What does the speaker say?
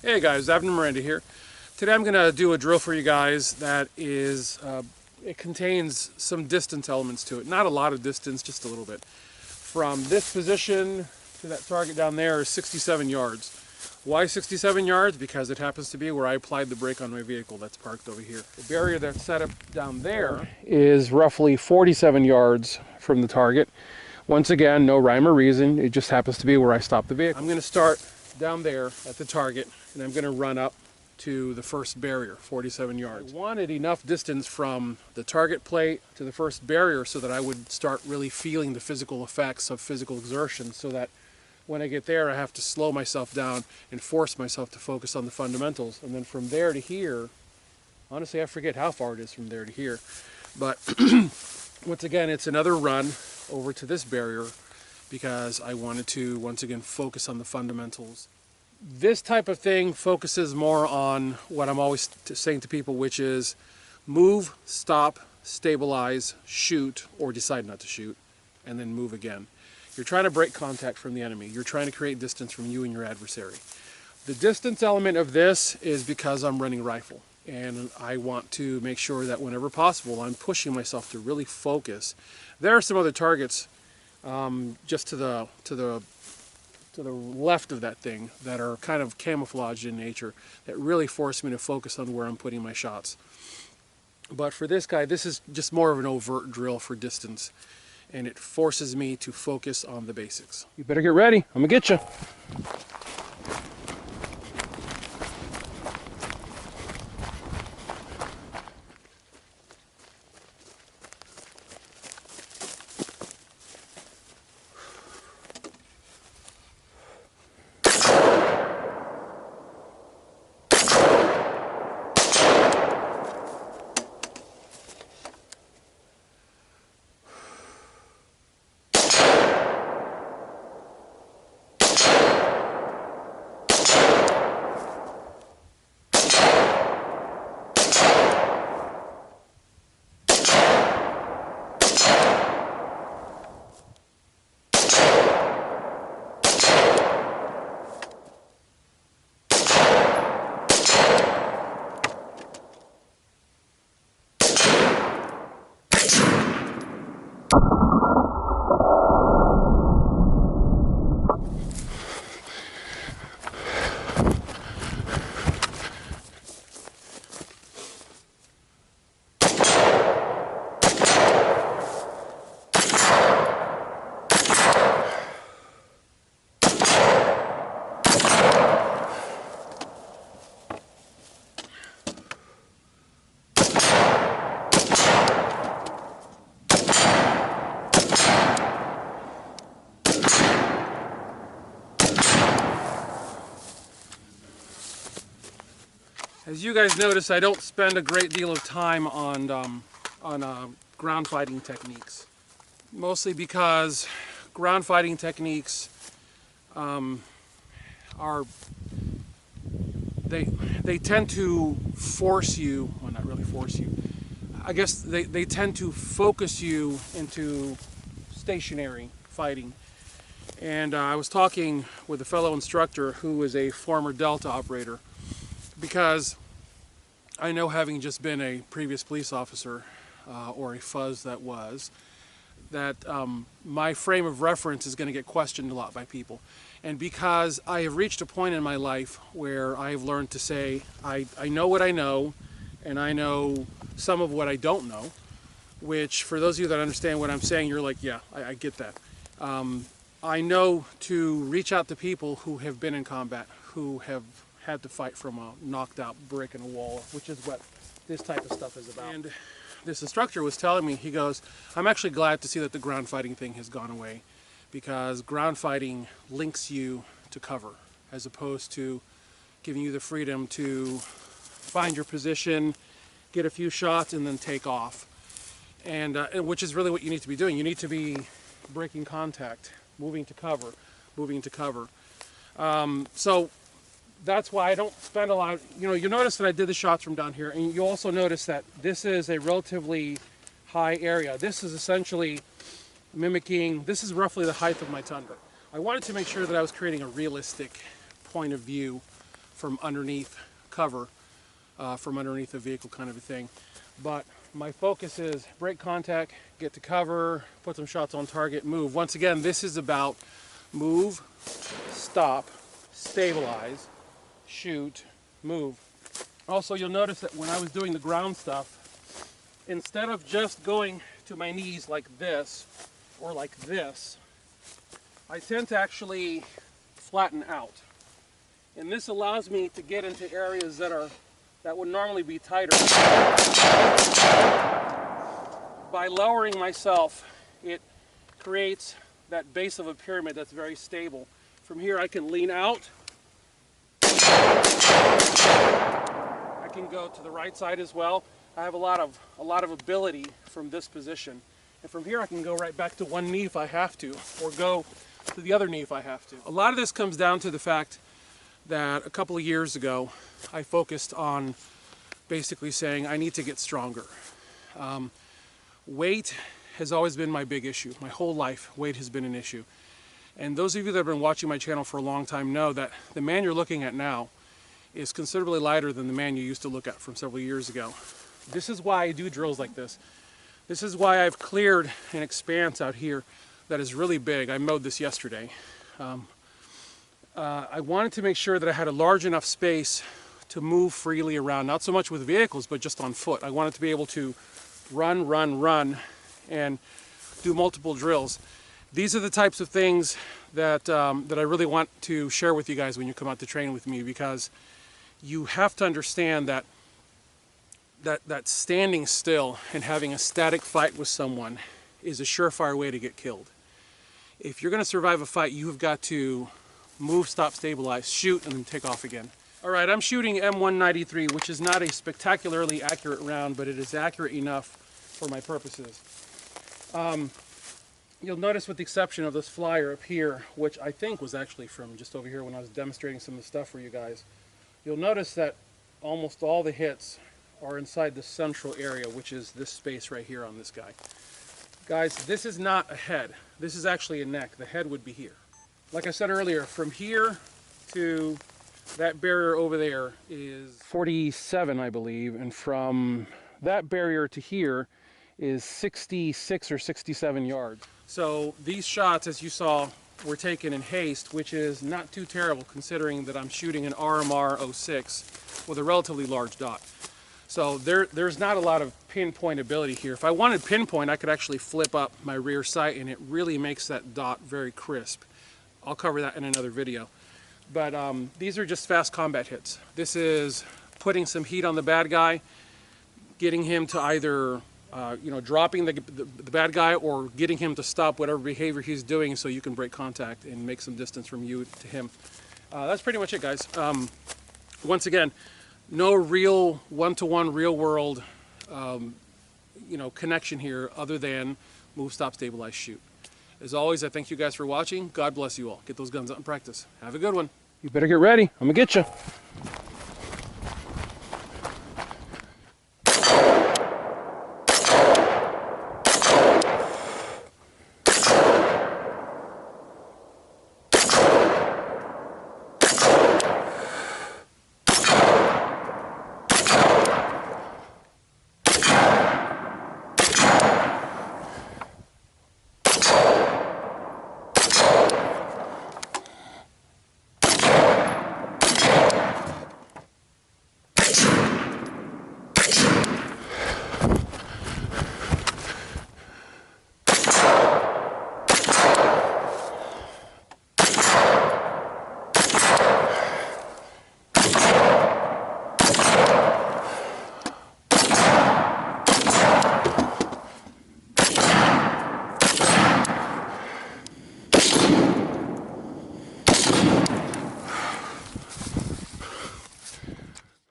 Hey guys, Abner Miranda here. Today I'm going to do a drill for you guys that is, it contains some distance elements to it. Not a lot of distance, just a little bit. From this position to that target down there is 67 yards. Why 67 yards? Because it happens to be where I applied the brake on my vehicle that's parked over here. The barrier that's set up down there is roughly 47 yards from the target. Once again, no rhyme or reason, it just happens to be where I stopped the vehicle. I'm going to start down there at the target, and I'm going to run up to the first barrier, 47 yards. I wanted enough distance from the target plate to the first barrier so that I would start really feeling the physical effects of physical exertion, so that when I get there I have to slow myself down and force myself to focus on the fundamentals. And then from there to here, honestly I forget how far it is from there to here, but once again it's another run over to this barrier because I wanted to once again focus on the fundamentals. This type of thing focuses more on what I'm always saying to people, which is move, stop, stabilize, shoot, or decide not to shoot, and then move again. You're trying to break contact from the enemy. You're trying to create distance from you and your adversary. The distance element of this is because I'm running rifle, and I want to make sure that whenever possible I'm pushing myself to really focus. There are some other targets just to the left of that thing that are kind of camouflaged in nature that really force me to focus on where I'm putting my shots. But for this guy, this is just more of an overt drill for distance, and it forces me to focus on the basics. You better get ready, I'm gonna get you. As you guys notice, I don't spend a great deal of time on ground fighting techniques. Mostly because ground fighting techniques they tend to force you, well not really force you, I guess they tend to focus you into stationary fighting. And I was talking with a fellow instructor who is a former Delta operator, because I know, having just been a previous police officer, or a fuzz that was, that my frame of reference is going to get questioned a lot by people. And because I have reached a point in my life where I have learned to say, I know what I know, and I know some of what I don't know, which for those of you that understand what I'm saying, you're like, yeah, I get that. I know to reach out to people who have been in combat, who have had to fight from a knocked out brick in a wall, which is what this type of stuff is about. And this instructor was telling me, he goes, I'm actually glad to see that the ground fighting thing has gone away, because ground fighting links you to cover as opposed to giving you the freedom to find your position, get a few shots, and then take off. And which is really what you need to be doing. You need to be breaking contact, moving to cover, moving to cover. So that's why I don't spend a lot, you notice that I did the shots from down here, and you also notice that this is a relatively high area. This is essentially mimicking, this is roughly the height of my Tundra. I wanted to make sure that I was creating a realistic point of view from underneath cover, from underneath the vehicle kind of a thing. But my focus is break contact, get to cover, put some shots on target, move. Once again, this is about move, stop, stabilize, shoot, move. Also, you'll notice that when I was doing the ground stuff, instead of just going to my knees like this or like this, I tend to actually flatten out. And this allows me to get into areas that would normally be tighter. By lowering myself, it creates that base of a pyramid that's very stable. From here I can lean out. I can go to the right side as well. I have a lot of ability from this position. And from here I can go right back to one knee if I have to, or go to the other knee if I have to. A lot of this comes down to the fact that a couple of years ago I focused on basically saying I need to get stronger. Weight has always been my big issue. My whole life, weight has been an issue. And those of you that have been watching my channel for a long time know that the man you're looking at now is considerably lighter than the man you used to look at from several years ago. This is why I do drills like this. This is why I've cleared an expanse out here that is really big. I mowed this yesterday. I wanted to make sure that I had a large enough space to move freely around, not so much with vehicles, but just on foot. I wanted to be able to run, and do multiple drills. These are the types of things that I really want to share with you guys when you come out to train with me, because you have to understand that standing still and having a static fight with someone is a surefire way to get killed. If you're going to survive a fight, you have got to move, stop, stabilize, shoot, and then take off again. All right, I'm shooting M193, which is not a spectacularly accurate round, but it is accurate enough for my purposes. You'll notice, with the exception of this flyer up here, which I think was actually from just over here when I was demonstrating some of the stuff for you guys, you'll notice that almost all the hits are inside the central area, which is this space right here on this guy. Guys, this is not a head. This is actually a neck. The head would be here. Like I said earlier, from here to that barrier over there is 47, I believe, and from that barrier to here is 66 or 67 yards. So these shots, as you saw, were taken in haste, which is not too terrible considering that I'm shooting an RMR 06 with a relatively large dot. So there's not a lot of pinpoint ability here. If I wanted pinpoint, I could actually flip up my rear sight, and it really makes that dot very crisp. I'll cover that in another video. But these are just fast combat hits. This is putting some heat on the bad guy, getting him to either dropping the bad guy, or getting him to stop whatever behavior he's doing so you can break contact and make some distance from you to him. That's pretty much it, guys. Once again, no real one-to-one real world connection here other than move, stop, stabilize, shoot. As always, I thank you guys for watching. God bless you all. Get those guns out and practice. Have a good one. You better get ready. I'm gonna get you.